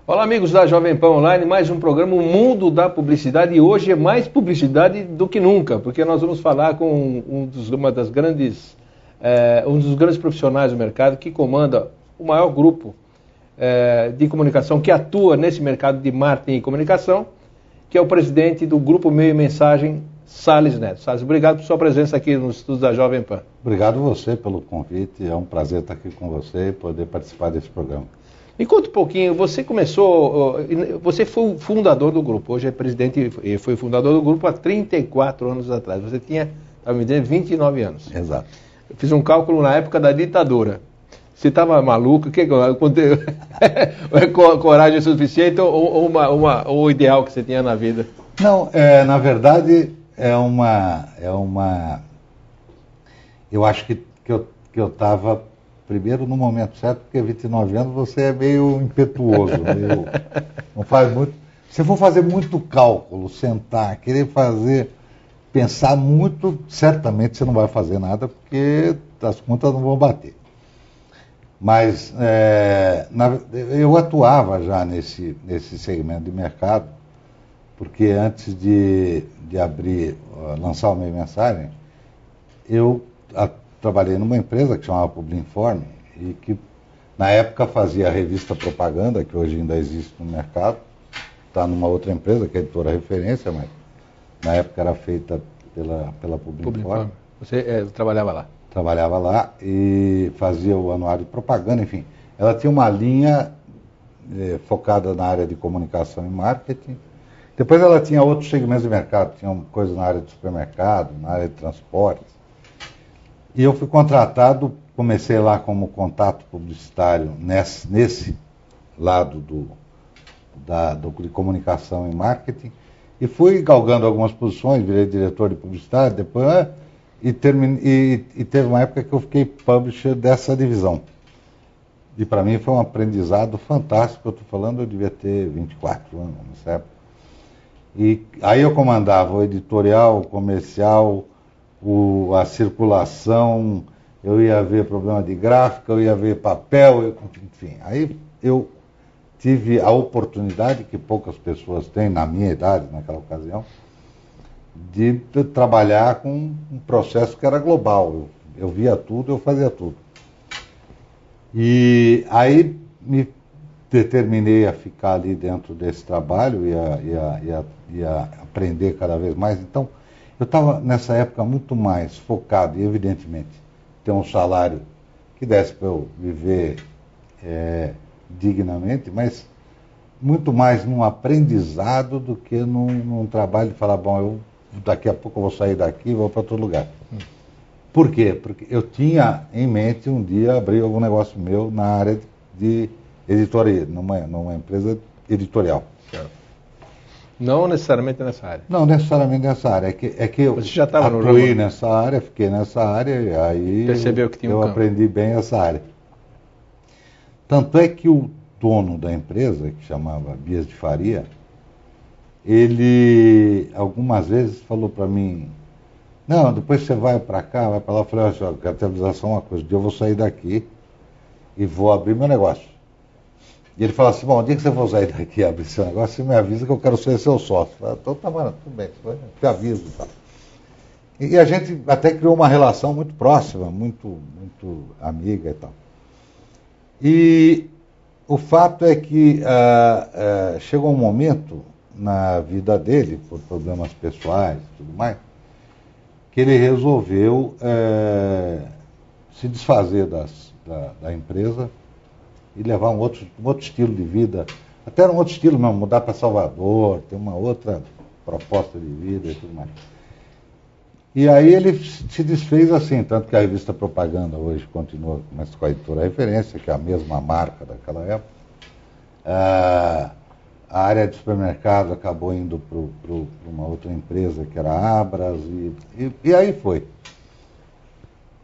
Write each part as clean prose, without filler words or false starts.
Olá, amigos da Jovem Pan Online, mais um programa, O Mundo da Publicidade, e hoje é mais publicidade do que nunca, porque nós vamos falar com um dos grandes profissionais do mercado que comanda o maior grupo de comunicação que atua nesse mercado de marketing e comunicação, que é o presidente do Grupo Meio e Mensagem, Salles Neto. Salles, obrigado por sua presença aqui no estúdio da Jovem Pan. Obrigado você pelo convite, é um prazer estar aqui com você e poder participar desse programa. Me conta um pouquinho, você foi o fundador do grupo, hoje é presidente e foi fundador do grupo há 34 anos atrás. Você tinha, estava me dizendo, 29 anos. Exato. Eu fiz um cálculo na época da ditadura. Você estava maluco? Coragem suficiente ou o ideal que você tinha na vida? Não, na verdade, eu acho que eu estava primeiro no momento certo, porque 29 anos você é meio impetuoso, não faz muito. Se for fazer muito cálculo, sentar, pensar muito, certamente você não vai fazer nada, porque as contas não vão bater. Mas eu atuava já nesse segmento de mercado, porque antes de lançar o Meio Mensagem, eu trabalhei numa empresa que chamava Publinform e que na época fazia a revista Propaganda, que hoje ainda existe no mercado, está numa outra empresa, que é a Editora Referência, mas na época era feita pela Publinform. Você trabalhava lá? Trabalhava lá e fazia o anuário de propaganda, enfim. Ela tinha uma linha focada na área de comunicação e marketing. Depois ela tinha outros segmentos de mercado, tinha coisas na área de supermercado, na área de transportes. E eu fui contratado, comecei lá como contato publicitário nesse lado de comunicação e marketing, e fui galgando algumas posições, virei diretor de publicidade, depois e teve uma época que eu fiquei publisher dessa divisão. E para mim foi um aprendizado fantástico, eu estou falando, eu devia ter 24 anos nessa época. E aí eu comandava o editorial, o comercial, a circulação, eu ia ver problema de gráfica, eu ia ver papel, enfim. Aí eu tive a oportunidade, que poucas pessoas têm, na minha idade, naquela ocasião, de trabalhar com um processo que era global. Eu via tudo, eu fazia tudo. E aí me determinei a ficar ali dentro desse trabalho e a aprender cada vez mais. Então, eu estava nessa época muito mais focado, e evidentemente, ter um salário que desse para eu viver dignamente, mas muito mais num aprendizado do que num trabalho de falar, bom, daqui a pouco eu vou sair daqui e vou para outro lugar. Por quê? Porque eu tinha em mente um dia abrir algum negócio meu na área de editoria, numa empresa editorial. Certo. Não necessariamente nessa área. Não necessariamente nessa área. É que eu já atuei nessa área, fiquei nessa área, e aí percebeu que tinha eu aprendi bem essa área. Tanto é que o dono da empresa, que chamava Bias de Faria, ele algumas vezes falou para mim, não, depois você vai para cá, vai para lá. Eu falei, olha, eu quero te avisar só uma coisa, um dia eu vou sair daqui e vou abrir meu negócio. E ele falou assim, bom, o dia que você for sair daqui e abrir seu negócio, você me avisa que eu quero ser seu sócio. Eu falei, então tá, mano, tudo bem, te aviso e tal. E a gente até criou uma relação muito próxima, muito amiga e tal. E o fato é que chegou um momento na vida dele, por problemas pessoais e tudo mais, que ele resolveu se desfazer da empresa e levar um outro estilo de vida, até um outro estilo mesmo, mudar para Salvador, ter uma outra proposta de vida e tudo mais. E aí ele se desfez assim, tanto que a revista Propaganda hoje continua com a Editora Referência, que é a mesma marca daquela época. A área de supermercado acabou indo para uma outra empresa, que era a Abras, e aí foi.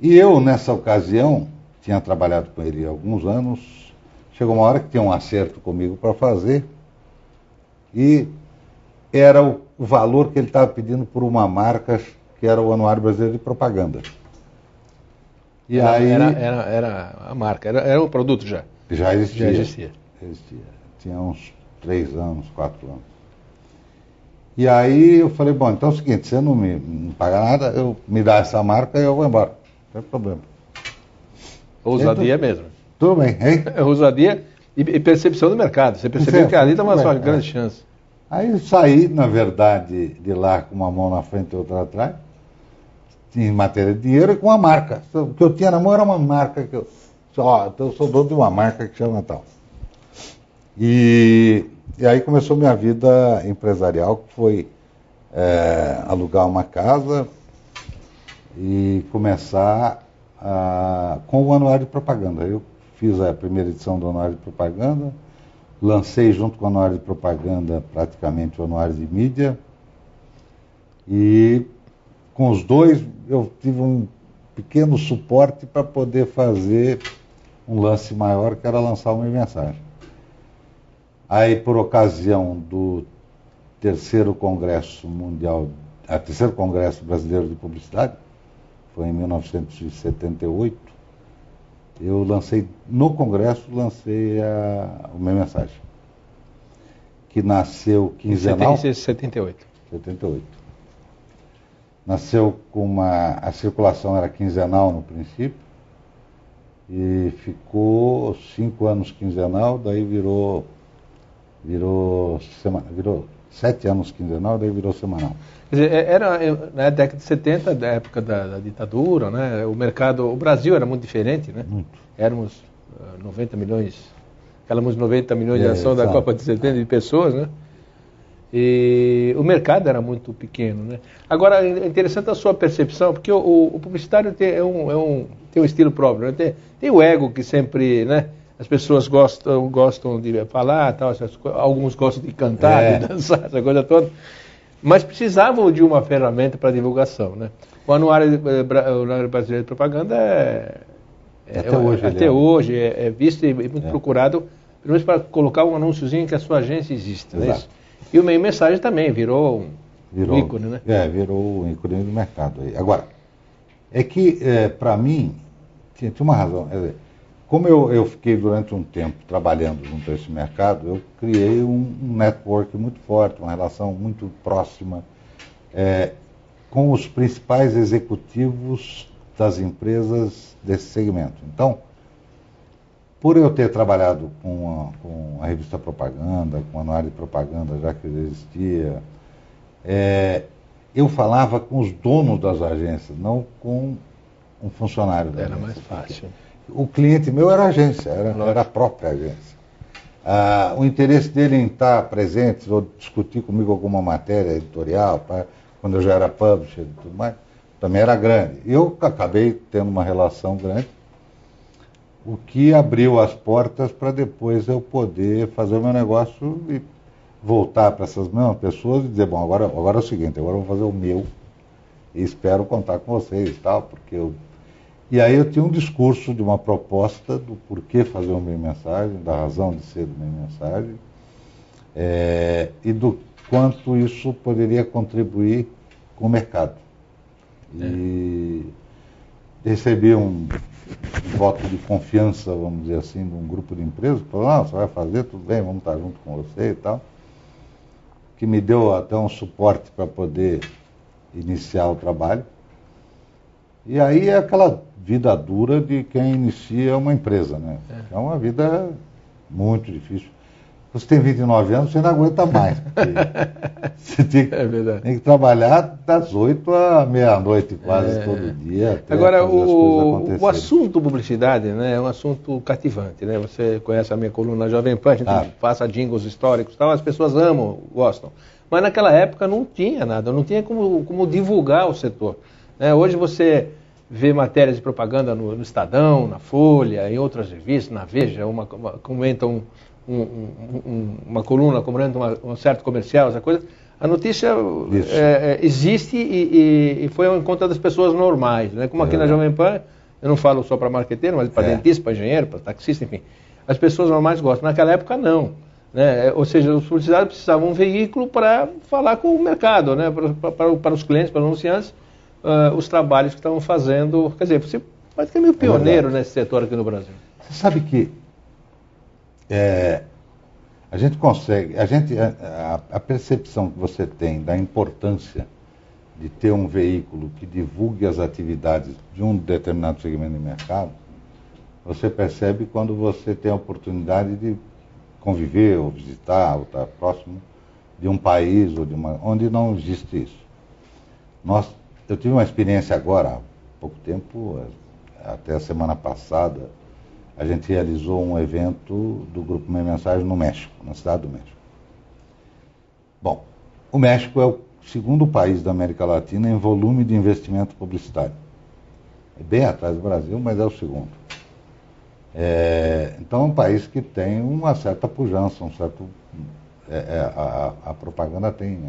E eu, nessa ocasião, tinha trabalhado com ele há alguns anos. Chegou uma hora que tinha um acerto comigo para fazer, e era o valor que ele estava pedindo por uma marca que era o Anuário Brasileiro de Propaganda. Era a marca, era o produto já? Já existia. Já existia. tinha uns 3 anos, 4 anos. E aí eu falei, bom, então é o seguinte, você não me paga nada, me dá essa marca e eu vou embora. Não tem problema. Ousadia mesmo. Tudo bem, hein? Ousadia e percepção do mercado. Você percebeu que ali está uma sua grande chance. Aí saí, na verdade, de lá com uma mão na frente e outra atrás, em matéria de dinheiro e com uma marca. O que eu tinha na mão era uma marca que eu sou dono de uma marca que chama tal. E aí começou minha vida empresarial, que foi alugar uma casa e começar com o anuário de propaganda. Eu fiz a primeira edição do anuário de propaganda, lancei junto com o anuário de propaganda praticamente o anuário de mídia e com os dois eu tive um pequeno suporte para poder fazer um lance maior, que era lançar uma mensagem. Aí, por ocasião do terceiro Congresso Brasileiro de Publicidade, foi em 1978, eu lancei, no Congresso, uma mensagem, que nasceu quinzenal. Em 78. 78. Nasceu com a circulação era quinzenal no princípio, e ficou 5 anos quinzenal, daí virou 7 anos quinzenal, daí virou semanal. Quer dizer, era na década de 70, da época da ditadura, né? O Brasil era muito diferente, né? Muito. Éramos 90 milhões, aquelas 90 milhões de ação da Copa de 70 de pessoas, né? E o mercado era muito pequeno, né? Agora, é interessante a sua percepção, porque o publicitário tem um estilo próprio, né? Tem o ego que sempre, né? As pessoas gostam de falar, tal, alguns gostam de cantar, de dançar, essa coisa toda. Mas precisavam de uma ferramenta para divulgação, né? O Anuário Brasileiro de Propaganda até hoje é visto e muito procurado, pelo menos para colocar um anúnciozinho que a sua agência existe, não é isso? E o Meio Mensagem também virou um ícone, né? Virou um ícone do mercado. Agora, é que, para mim, tinha uma razão. Como eu fiquei durante um tempo trabalhando junto a esse mercado, eu criei um network muito forte, uma relação muito próxima com os principais executivos das empresas desse segmento. Então, por eu ter trabalhado com a revista Propaganda, com o anuário de propaganda, já que existia, eu falava com os donos das agências, não com um funcionário da agência. Era mais fácil. O cliente meu era a agência, era a própria agência. O interesse dele em estar presente ou discutir comigo alguma matéria editorial, quando eu já era publisher e tudo mais, também era grande. Eu acabei tendo uma relação grande, o que abriu as portas para depois eu poder fazer o meu negócio e voltar para essas mesmas pessoas e dizer, bom, agora é o seguinte, agora eu vou fazer o meu e espero contar com vocês e tal, porque eu... E aí eu tinha um discurso de uma proposta do porquê fazer o Meio Mensagem, da razão de ser do Meio Mensagem, e do quanto isso poderia contribuir com o mercado. E recebi um voto de confiança, vamos dizer assim, de um grupo de empresas, que falou, não, você vai fazer, tudo bem, vamos estar junto com você e tal, que me deu até um suporte para poder iniciar o trabalho. E aí é aquela vida dura de quem inicia uma empresa, né? É uma vida muito difícil. Você tem 29 anos, você não aguenta mais. Você tem que trabalhar das 8 à meia-noite, quase todo dia. Agora, o assunto publicidade, né, é um assunto cativante, né? Você conhece a minha coluna Jovem Pan, a gente passa jingles históricos e tal, as pessoas amam, gostam. Mas naquela época não tinha nada, não tinha como divulgar o setor. Né? Hoje você vê matérias de propaganda no Estadão, na Folha, em outras revistas, na Veja, comentam uma coluna, cobrando um certo comercial, essa coisa. A notícia existe e foi ao encontro das pessoas normais, né? Como aqui na Jovem Pan, eu não falo só para marqueteiro, mas para dentista, para engenheiro, para taxista, enfim. As pessoas normais gostam. Naquela época, não. Né? Ou seja, os publicitários precisavam de um veículo para falar com o mercado, né? Para os clientes, para os anunciantes, os trabalhos que estavam fazendo. Quer dizer, você pode ser meio pioneiro nesse setor aqui no Brasil. Você sabe que A gente consegue, a percepção que você tem da importância de ter um veículo que divulgue as atividades de um determinado segmento de mercado, você percebe quando você tem a oportunidade de conviver ou visitar ou estar próximo de um país ou onde não existe isso. Eu tive uma experiência agora, há pouco tempo, até a semana passada, a gente realizou um evento do Grupo Meio Mensagem no México, na cidade do México. Bom, o México é o segundo país da América Latina em volume de investimento publicitário. É bem atrás do Brasil, mas é o segundo. Então é um país que tem uma certa pujança, a propaganda tem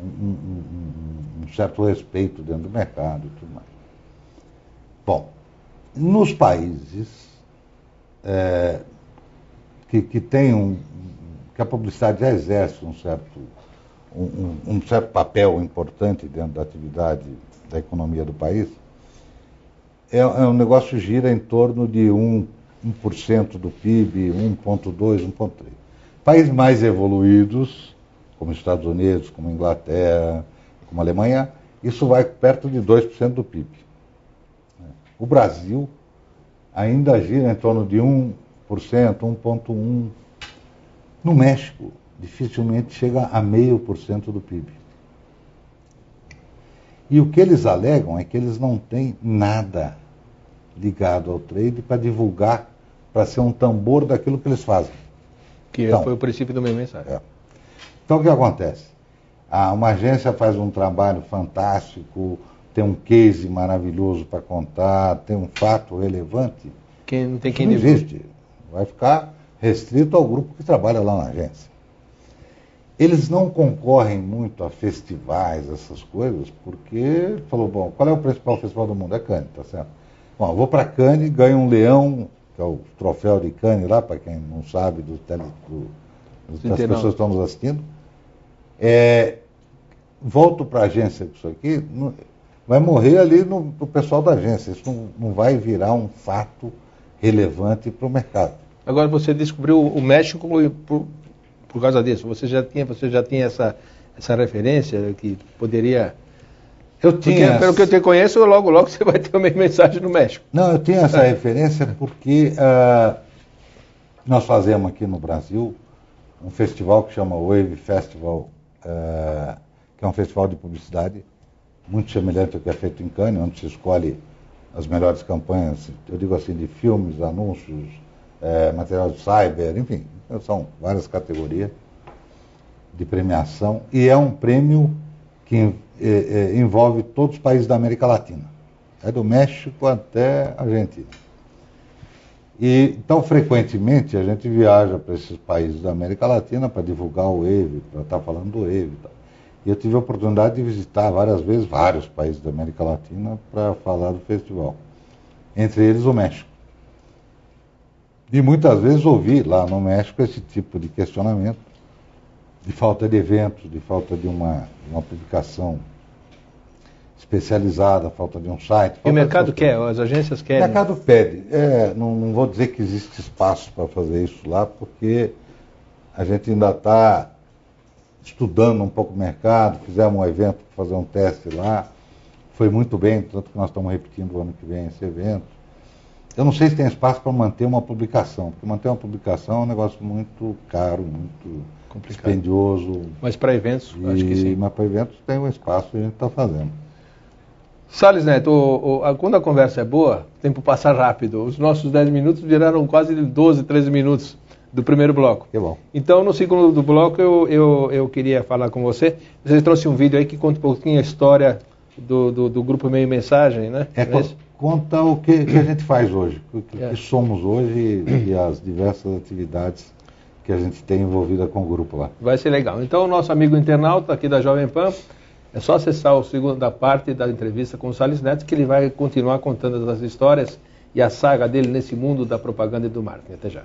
um certo respeito dentro do mercado e tudo mais. Bom, nos países que a publicidade já exerce um certo papel importante dentro da atividade da economia do país, um negócio gira em torno de 1% do PIB, 1,2%, 1,3%. Países mais evoluídos, como Estados Unidos, como Inglaterra, como Alemanha, isso vai perto de 2% do PIB. O Brasil ainda gira em torno de 1%, 1,1%. No México, dificilmente chega a 0,5% do PIB. E o que eles alegam é que eles não têm nada ligado ao trade para divulgar, para ser um tambor daquilo que eles fazem. Que então, foi o princípio do Meio Mensagem. Então o que acontece? Uma agência faz um trabalho fantástico, tem um case maravilhoso para contar, tem um fato relevante. Que não tem quem não existe. Vai ficar restrito ao grupo que trabalha lá na agência. Eles não concorrem muito a festivais, essas coisas, porque falou, bom, qual é o principal festival do mundo? É Cannes, tá certo? Bom, eu vou para Cannes, ganho um leão, que é o troféu de Cannes lá, para quem não sabe, das pessoas que estão nos assistindo. Volto para a agência com isso aqui, vai morrer ali no pessoal da agência. Isso não vai virar um fato relevante para o mercado. Agora você descobriu o México por causa disso. Você já tinha essa referência que poderia... Eu tinha. Porque, pelo que eu te conheço, logo você vai ter uma mensagem no México. Não, eu tinha essa referência porque nós fazemos aqui no Brasil um festival que chama Wave Festival, que é um festival de publicidade muito semelhante ao que é feito em Cannes, onde se escolhe as melhores campanhas, eu digo assim, de filmes, anúncios, material de cyber, enfim, são várias categorias de premiação, e é um prêmio que envolve todos os países da América Latina, do México até a Argentina. Então, frequentemente, a gente viaja para esses países da América Latina para divulgar o Wave, para estar falando do Wave e tal. E eu tive a oportunidade de visitar várias vezes vários países da América Latina para falar do festival, entre eles o México. E muitas vezes ouvi lá no México esse tipo de questionamento, de falta de eventos, de falta de uma publicação especializada, falta de um site. E o mercado quer, as agências querem? O mercado pede. Não vou dizer que existe espaço para fazer isso lá, porque a gente ainda está estudando um pouco o mercado, fizemos um evento para fazer um teste lá, foi muito bem, tanto que nós estamos repetindo o ano que vem esse evento. Eu não sei se tem espaço para manter uma publicação, porque manter uma publicação é um negócio muito caro, muito complicado, dispendioso. Mas para eventos, acho que sim. Mas para eventos tem um espaço que a gente está fazendo. Salles Neto, quando a conversa é boa, o tempo passa rápido. Os nossos 10 minutos viraram quase 12, 13 minutos do primeiro bloco. Que bom. Então, no segundo bloco, eu queria falar com você. Você trouxe um vídeo aí que conta um pouquinho a história do Grupo Meio Mensagem, né? Conta o que a gente faz hoje, o que somos hoje e as diversas atividades que a gente tem envolvida com o grupo lá. Vai ser legal. Então, o nosso amigo internauta aqui da Jovem Pan, é só acessar a segunda parte da entrevista com o Salles Neto, que ele vai continuar contando as histórias e a saga dele nesse mundo da propaganda e do marketing. Até já.